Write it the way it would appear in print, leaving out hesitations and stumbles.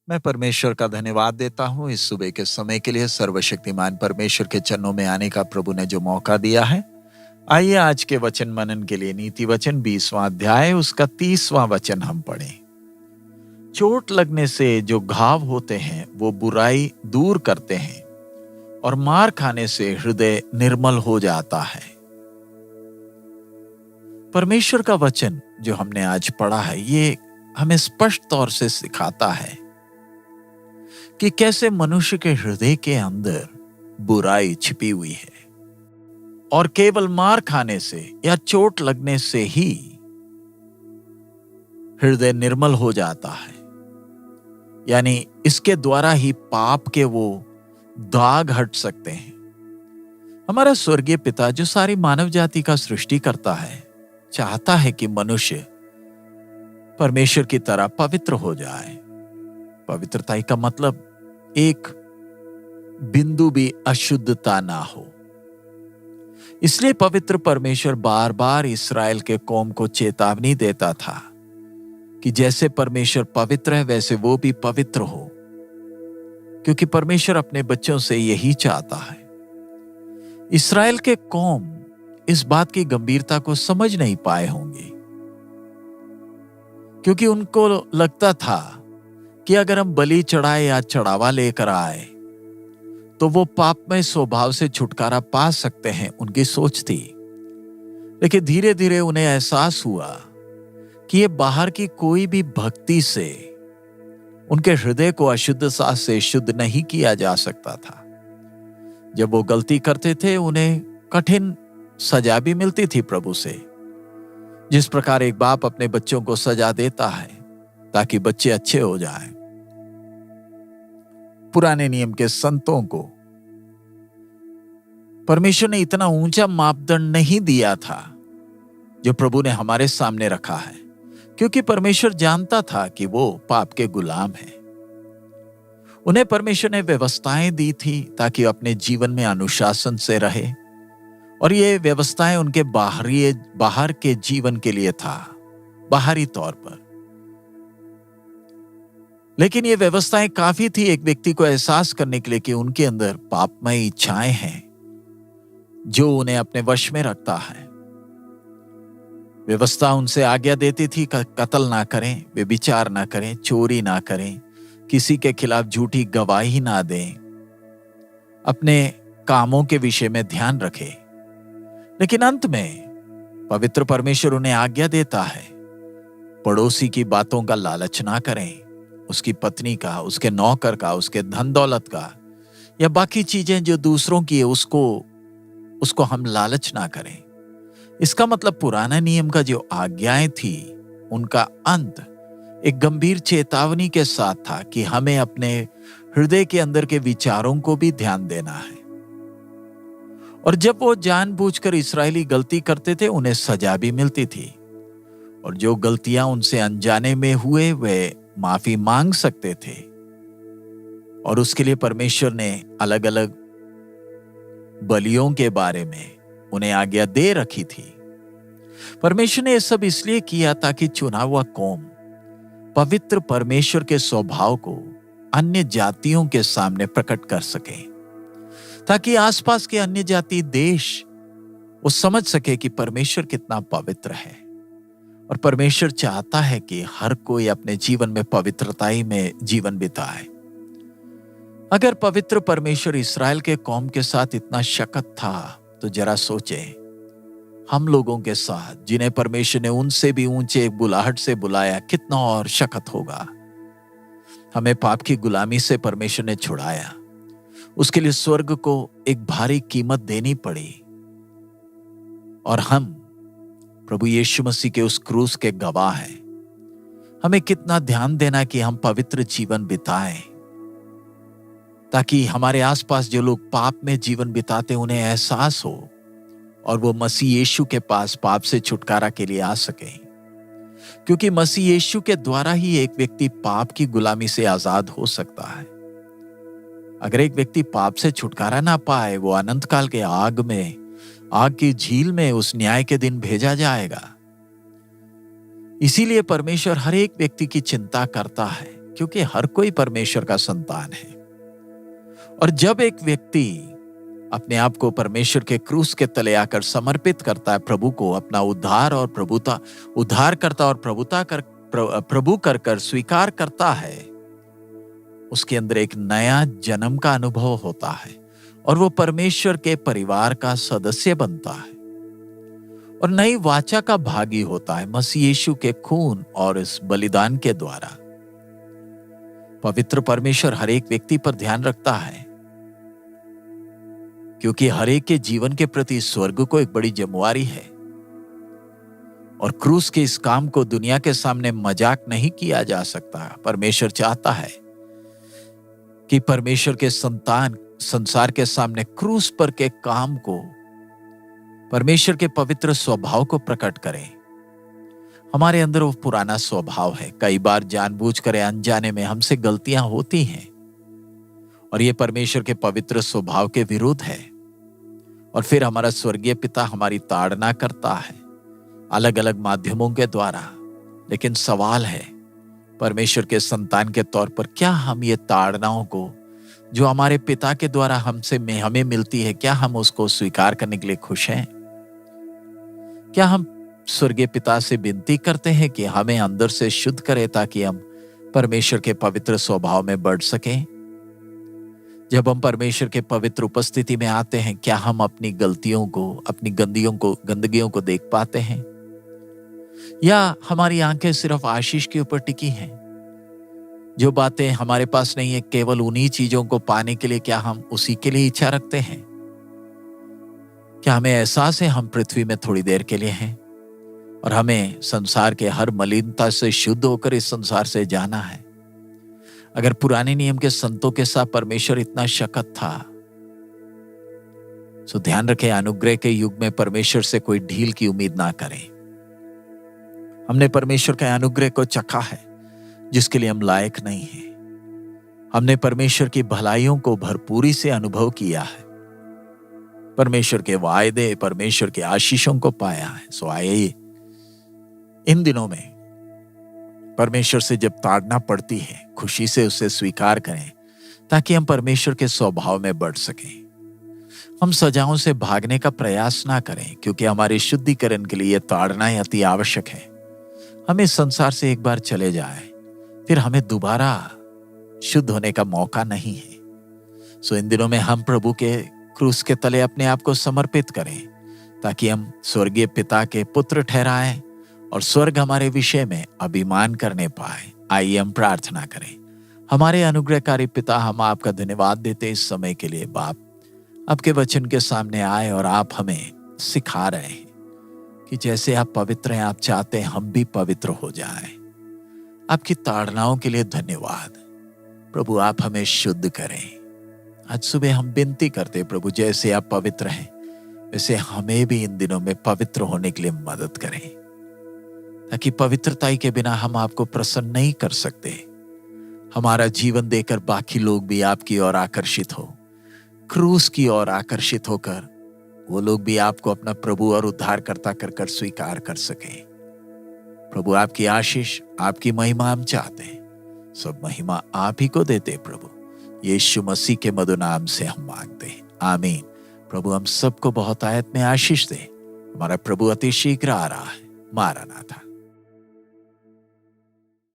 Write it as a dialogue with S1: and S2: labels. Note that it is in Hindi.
S1: मैं परमेश्वर का धन्यवाद देता हूँ इस सुबह के समय के लिए। सर्वशक्तिमान परमेश्वर के चरणों में आने का प्रभु ने जो मौका दिया है। आइए आज के वचन मनन के लिए नीति वचन 20वां अध्याय उसका 30वां वचन हम पढ़ें। चोट लगने से जो घाव होते हैं वो बुराई दूर करते हैं और मार खाने से हृदय निर्मल हो जाता है। परमेश्वर का वचन जो हमने आज पढ़ा है ये हमें स्पष्ट तौर से सिखाता है कि कैसे मनुष्य के हृदय के अंदर बुराई छिपी हुई है और केवल मार खाने से या चोट लगने से ही हृदय निर्मल हो जाता है। यानी इसके द्वारा ही पाप के वो दाग हट सकते हैं। हमारा स्वर्गीय पिता जो सारी मानव जाति का सृष्टि करता है चाहता है कि मनुष्य परमेश्वर की तरह पवित्र हो जाए। पवित्रता का मतलब एक बिंदु भी अशुद्धता ना हो। इसलिए पवित्र परमेश्वर बार बार इस्राएल के कौम को चेतावनी देता था कि जैसे परमेश्वर पवित्र है वैसे वो भी पवित्र हो, क्योंकि परमेश्वर अपने बच्चों से यही चाहता है। इस्राएल के कौम इस बात की गंभीरता को समझ नहीं पाए होंगे, क्योंकि उनको लगता था कि अगर हम बलि चढ़ाए या चढ़ावा लेकर आए तो वो पापमय स्वभाव से छुटकारा पा सकते हैं, उनकी सोच थी। लेकिन धीरे धीरे उन्हें एहसास हुआ कि ये बाहर की कोई भी भक्ति से उनके हृदय को अशुद्धता से शुद्ध नहीं किया जा सकता था। जब वो गलती करते थे उन्हें कठिन सजा भी मिलती थी प्रभु से। जिस प्रकार एक बाप अपने बच्चों को सजा देता है ताकि बच्चे अच्छे हो जाएं। पुराने नियम के संतों को परमेश्वर ने इतना ऊंचा मापदंड नहीं दिया था जो प्रभु ने हमारे सामने रखा है, क्योंकि परमेश्वर जानता था कि वो पाप के गुलाम हैं। उन्हें परमेश्वर ने व्यवस्थाएं दी थी ताकि अपने जीवन में अनुशासन से रहे, और ये व्यवस्थाएं उनके बाहर के जीवन के लिए था, बाहरी तौर पर। लेकिन ये व्यवस्थाएं काफी थी एक व्यक्ति को एहसास करने के लिए कि उनके अंदर पापमय इच्छाएं हैं जो उन्हें अपने वश में रखता है। व्यवस्था उनसे आज्ञा देती थी कत्ल ना करें, व्यभिचार ना करें, चोरी ना करें, किसी के खिलाफ झूठी गवाही ना दें, अपने कामों के विषय में ध्यान रखें। लेकिन अंत में पवित्र परमेश्वर उन्हें आज्ञा देता है पड़ोसी की बातों का लालच ना करें, उसकी पत्नी का, उसके नौकर का, उसके धन दौलत का या बाकी चीजें जो दूसरों की है उसको हम लालच ना करें। इसका मतलब पुराना नियम का जो आज्ञाएं थी उनका अंत एक गंभीर चेतावनी के साथ था कि हमें अपने हृदय के अंदर के विचारों को भी ध्यान देना है। और जब वो जानबूझकर इस्राएली गलती करते थे उन्हें सजा भी मिलती थी, और जो गलतियां उनसे अनजाने में हुए वे माफी मांग सकते थे। और उसके लिए परमेश्वर ने अलग अलग बलियों के बारे में उन्हें आज्ञा दे रखी थी। परमेश्वर ने यह सब इसलिए किया ताकि चुना हुआ कौम पवित्र परमेश्वर के स्वभाव को अन्य जातियों के सामने प्रकट कर सके, ताकि आसपास के अन्य जाति देश वो समझ सके कि परमेश्वर कितना पवित्र है। और परमेश्वर चाहता है कि हर कोई अपने जीवन में पवित्रताई में जीवन बिताए। अगर पवित्र परमेश्वर इस्राएल के कौम के साथ इतना शक्त था तो जरा सोचें हम लोगों के साथ, जिन्हें परमेश्वर ने उनसे भी ऊंचे बुलाहट से बुलाया, कितना और शक्त होगा। हमें पाप की गुलामी से परमेश्वर ने छुड़ाया, उसके लिए स्वर्ग को एक भारी कीमत देनी पड़ी, और हम प्रभु यीशु मसीह के उस क्रूस के गवाह हैं। हमें कितना ध्यान देना कि हम पवित्र जीवन बिताएं, ताकि हमारे आसपास जो लोग पाप में जीवन बिताते उन्हें एहसास हो और वो मसीह यीशु के पास पाप से छुटकारा के लिए आ सकें। क्योंकि मसीह यीशु के द्वारा ही एक व्यक्ति पाप की गुलामी से आजाद हो सकता है। अगर एक व्यक्ति पाप से छुटकारा ना पाए वो अनंत काल के आग की झील में उस न्याय के दिन भेजा जाएगा। इसीलिए परमेश्वर हर एक व्यक्ति की चिंता करता है क्योंकि हर कोई परमेश्वर का संतान है। और जब एक व्यक्ति अपने आप को परमेश्वर के क्रूस के तले आकर समर्पित करता है, प्रभु को अपना उद्धार करता और प्रभु कर स्वीकार करता है, उसके अंदर एक नया जन्म का अनुभव होता है और वो परमेश्वर के परिवार का सदस्य बनता है और नई वाचा का भागी होता है मसीह यीशु के खून और इस बलिदान के द्वारा। पवित्र परमेश्वर हर एक व्यक्ति पर ध्यान रखता है, क्योंकि हर एक के जीवन के प्रति स्वर्ग को एक बड़ी जिम्मेवारी है और क्रूस के इस काम को दुनिया के सामने मजाक नहीं किया जा सकता। परमेश्वर चाहता है कि परमेश्वर के संतान संसार के सामने क्रूस पर के काम को, परमेश्वर के पवित्र स्वभाव को प्रकट करें। हमारे अंदर वो पुराना स्वभाव है, कई बार जानबूझकर या अनजाने में हमसे गलतियां होती हैं और ये परमेश्वर के पवित्र स्वभाव के विरुद्ध है और फिर हमारा स्वर्गीय पिता हमारी ताड़ना करता है अलग अलग माध्यमों के द्वारा। लेकिन सवाल है, परमेश्वर के संतान के तौर पर क्या हम ये ताड़नाओं को जो हमारे पिता के द्वारा हमें मिलती है, क्या हम उसको स्वीकार करने के लिए खुश हैं? क्या हम स्वर्गीय पिता से विनती करते हैं कि हमें अंदर से शुद्ध करे ताकि हम परमेश्वर के पवित्र स्वभाव में बढ़ सकें? जब हम परमेश्वर के पवित्र उपस्थिति में आते हैं, क्या हम अपनी गलतियों को, अपनी गंदगियों को देख पाते हैं, या हमारी आंखें सिर्फ आशीष के ऊपर टिकी हैं? जो बातें हमारे पास नहीं है, केवल उन्हीं चीजों को पाने के लिए क्या हम उसी के लिए इच्छा रखते हैं? क्या हमें एहसास है हम पृथ्वी में थोड़ी देर के लिए हैं और हमें संसार के हर मलिनता से शुद्ध होकर इस संसार से जाना है? अगर पुराने नियम के संतों के साथ परमेश्वर इतना शक्त था, तो ध्यान रखें, अनुग्रह के युग में परमेश्वर से कोई ढील की उम्मीद ना करें। हमने परमेश्वर के अनुग्रह को चखा है जिसके लिए हम लायक नहीं हैं। हमने परमेश्वर की भलाइयों को भरपूरी से अनुभव किया है, परमेश्वर के वायदे, परमेश्वर के आशीषों को पाया है। सो आइए इन दिनों में परमेश्वर से जब ताड़ना पड़ती है, खुशी से उसे स्वीकार करें ताकि हम परमेश्वर के स्वभाव में बढ़ सकें। हम सजाओं से भागने का प्रयास ना करें, क्योंकि हमारे शुद्धिकरण के लिए यह ताड़ना अति आवश्यक है। हम इस संसार से एक बार चले जाए, फिर हमें दोबारा शुद्ध होने का मौका नहीं है। सो इन दिनों में हम प्रभु के क्रूस के तले अपने आप को समर्पित करें ताकि हम स्वर्गीय पिता के पुत्र ठहराएं और स्वर्ग हमारे विषय में अभिमान करने पाए। आइए हम प्रार्थना करें। हमारे अनुग्रहकारी पिता, हम आपका धन्यवाद देते इस समय के लिए। बाप, आपके वचन के सामने आए और आप हमें सिखा रहे हैं कि जैसे आप पवित्र हैं, आप चाहते हैं हम भी पवित्र हो जाएं। आपकी ताड़नाओं के लिए धन्यवाद प्रभु, आप हमें शुद्ध करें। आज सुबह हम विनती करते प्रभु, जैसे आप पवित्र हैं वैसे हमें भी इन दिनों में पवित्र होने के लिए मदद करें, ताकि पवित्रता के बिना हम आपको प्रसन्न नहीं कर सकते। हमारा जीवन देकर बाकी लोग भी आपकी ओर आकर्षित हो, क्रूस की ओर आकर्षित होकर वो लोग भी आपको अपना प्रभु और उद्धारकर्ता कर स्वीकार कर सके। प्रभु, आपकी आशीष, आपकी महिमा हम चाहते हैं। सब महिमा आप ही को देते प्रभु, यीशु मसीह के मधुर नाम से हम मांगते हैं, आमीन। प्रभु हम सबको बहुत आयत में आशीष दे। हमारा प्रभु अति शीघ्र आ रहा है। मारा ना था।